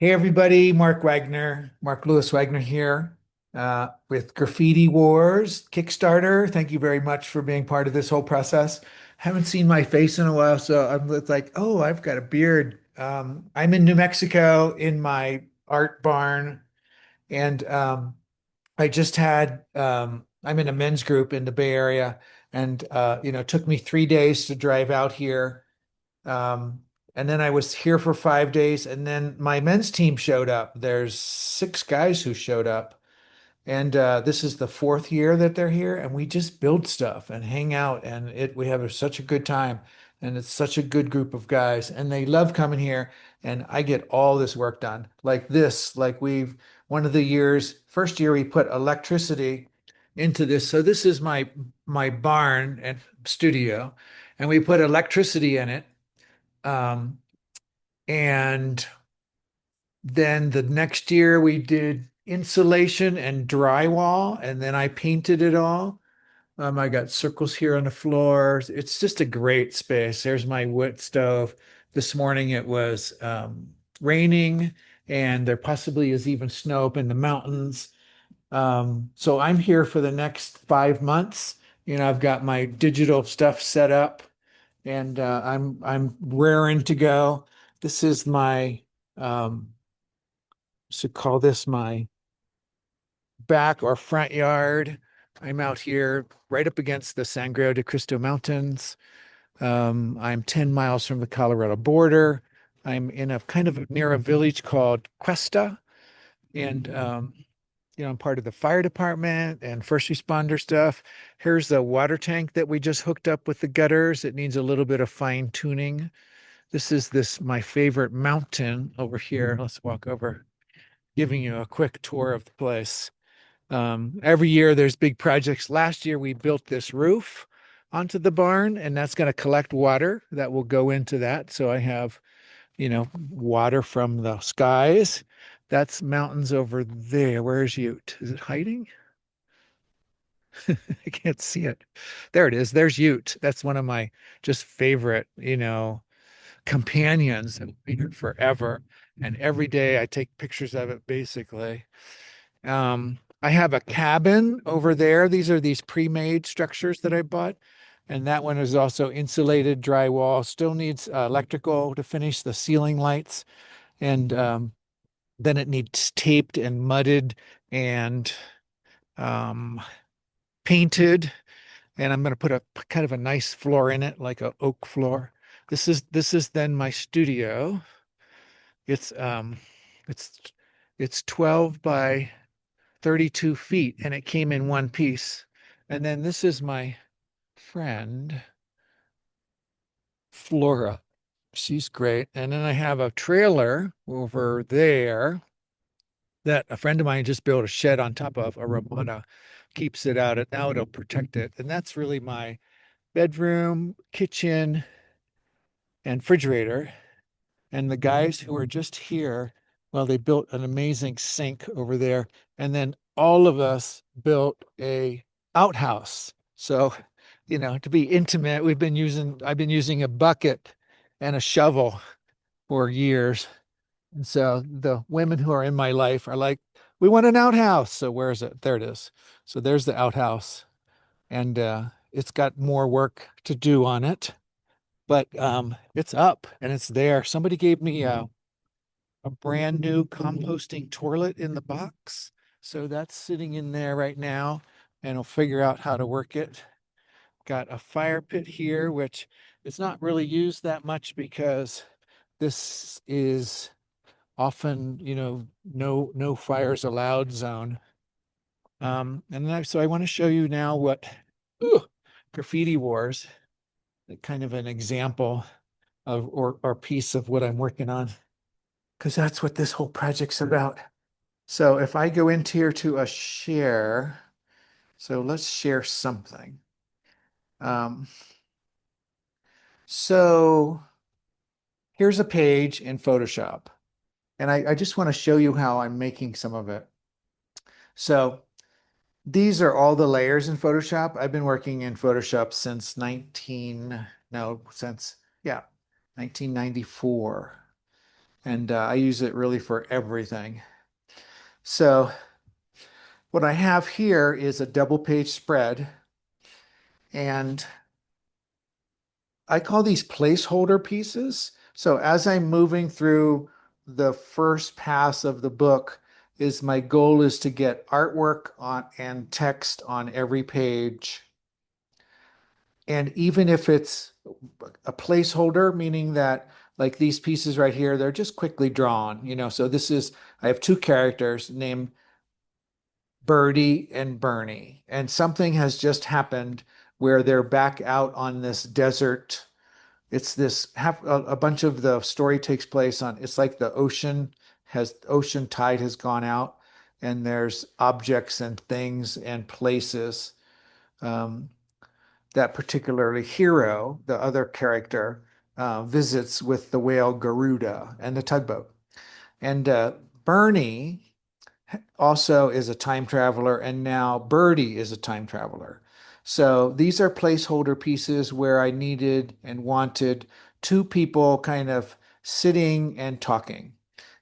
Hey everybody, Mark Lewis Wagner here with Graffiti Wars Kickstarter. Thank you very much for being part of this whole process. Haven't seen my face in a while, so I'm like, oh, I've got a beard. I'm in New Mexico in my art barn, and I just had I'm in a men's group in the Bay Area, and it took me 3 days to drive out here. Um, and then I was here for 5 days, and then my men's team showed up. There's 6 guys who showed up, and this is the fourth year that they're here, and we just build stuff and hang out, and it we have such a good time, and it's such a good group of guys, and they love coming here, and I get all this work done. Like this, like we've one of the years, first year we put electricity into this. So this is my barn and studio, and we put electricity in it. Um, and then the next year we did insulation and drywall, and then I painted it all. I got circles here on the floor. It's just a great space. There's my wood stove. This morning it was raining, and there possibly is even snow up in the mountains. So I'm here for the next 5 months. I've got my digital stuff set up and I'm raring to go. This is my should call this my back or front yard. I'm out here right up against the Sangre de Cristo Mountains. I'm 10 miles from the Colorado border. I'm in a kind of near a village called Cuesta, and I'm part of the fire department and first responder stuff. Here's the water tank that we just hooked up with the gutters. It needs a little bit of fine tuning. This is my favorite mountain over here. Let's walk over, giving you a quick tour of the place. Every year there's big projects. Last year we built this roof onto the barn, and that's going to collect water that will go into that. So I have, water from the skies. That's mountains over there. Where's Ute? Is it hiding? I can't see it. There it is. There's Ute. That's one of my just favorite, companions that have been here forever. And every day I take pictures of it basically. I have a cabin over there. These pre-made structures that I bought. And that one is also insulated drywall, still needs electrical to finish the ceiling lights. And then it needs taped and mudded and um, painted. And I'm going to put a kind of a nice floor in it, like a oak floor. This is then my studio. It's um it's it's 12 by 32 feet and it came in one piece. And then this is my friend Flora. She's great. And then I have a trailer over there that a friend of mine just built a shed on top of. A Ramada keeps it out, and now it'll protect it. And that's really my bedroom, kitchen, and refrigerator. And the guys who are just here, well, they built an amazing sink over there. And then all of us built a outhouse. So, to be intimate, I've been using a bucket and a shovel for years. And so the women who are in my life are like, we want an outhouse. So where is it? There it is. So there's the outhouse. And it's got more work to do on it, but it's up and it's there. Somebody gave me a brand new composting toilet in the box. So that's sitting in there right now, and I'll figure out how to work it. Got a fire pit here, which is not really used that much because this is often, no fires allowed zone. So I want to show you now ooh, Graffiti Wars, kind of an example of or piece of what I'm working on, because that's what this whole project's about. So if I go into here to a share, so let's share something. Um, so here's a page in Photoshop, and I just want to show you how I'm making some of it. So these are all the layers in Photoshop. I've been working in Photoshop since no, since, yeah, 1994. and I use it really for everything. So what I have here is a double page spread, and I call these placeholder pieces. So as I'm moving through the first pass of the book, is my goal is to get artwork on and text on every page. And even if it's a placeholder, meaning that like these pieces right here, they're just quickly drawn, So I have two characters named Birde and Bernie, and something has just happened where they're back out on this desert. It's this half a bunch of the story takes place on, it's like the ocean tide has gone out, and there's objects and things and places. Um, that particularly Hiro, the other character, visits with the whale Garuda and the tugboat. And Bernie also is a time traveler, and now Birde is a time traveler. So these are placeholder pieces where I needed and wanted two people kind of sitting and talking.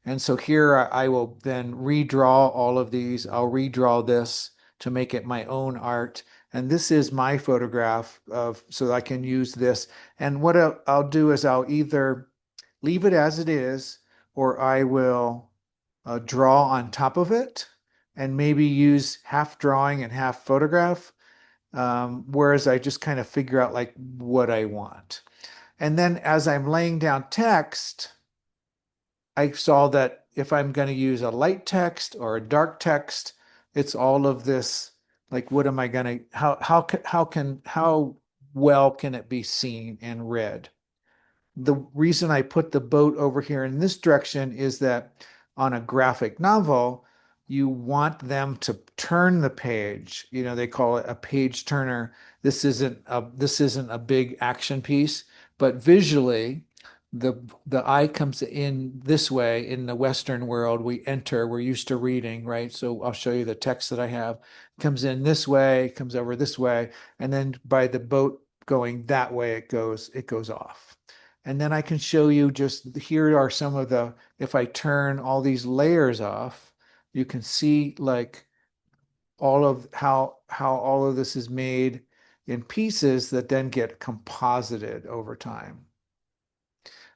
And so here I will then redraw all of these. I'll redraw this to make it my own art. And this is my photograph of, so I can use this. And what I'll do is I'll either leave it as it is, or I will draw on top of it and maybe use half drawing and half photograph. Whereas I just kind of figure out like what I want. And then as I'm laying down text, I saw that if I'm going to use a light text or a dark text, it's all of this, like what am I going to, how well can it be seen and read? The reason I put the boat over here in this direction is that on a graphic novel, you want them to turn the page. They call it a page turner. This isn't a big action piece, but visually, the the eye comes in this way. In the Western world, we're used to reading, right? So I'll show you the text that I have. Comes in this way, comes over this way, and then by the boat going that way, it goes off. And then I can show you just here are some of the, if I turn all these layers off, you can see like all of how all of this is made in pieces that then get composited over time.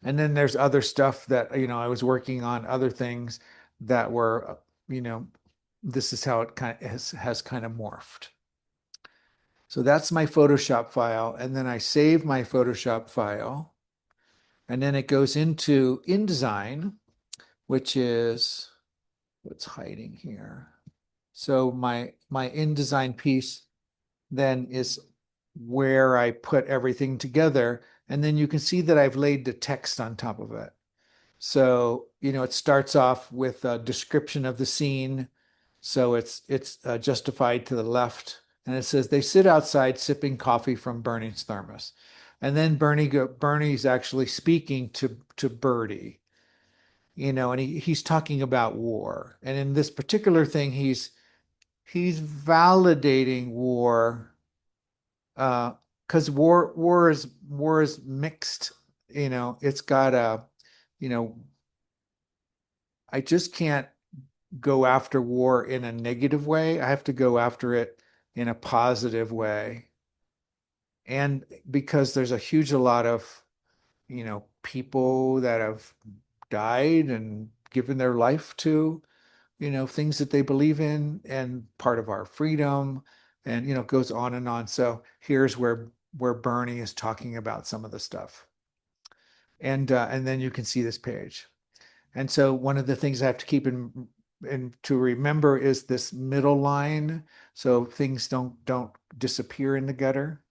And then there's other stuff that, I was working on other things that were, you know, this is how it kind of has kind of morphed. So that's my Photoshop file. And then I save my Photoshop file. And then it goes into InDesign, which is what's hiding here. So my InDesign piece then is where I put everything together. And then you can see that I've laid the text on top of it. So, it starts off with a description of the scene. So it's justified to the left. And it says they sit outside sipping coffee from Bernie's thermos. And then Bernie's actually speaking to Birde, and he's talking about war. And in this particular thing, he's validating war, because war is mixed. It's got a, you know, I just can't go after war in a negative way. I have to go after it in a positive way. And because there's a lot of, people that have died and given their life to, things that they believe in and part of our freedom, and, it goes on and on. So here's where Bernie is talking about some of the stuff. And then you can see this page. And so one of the things I have to keep in to remember is this middle line, so things don't disappear in the gutter.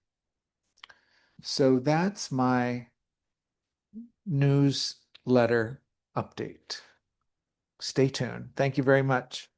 So that's my newsletter update. Stay tuned. Thank you very much.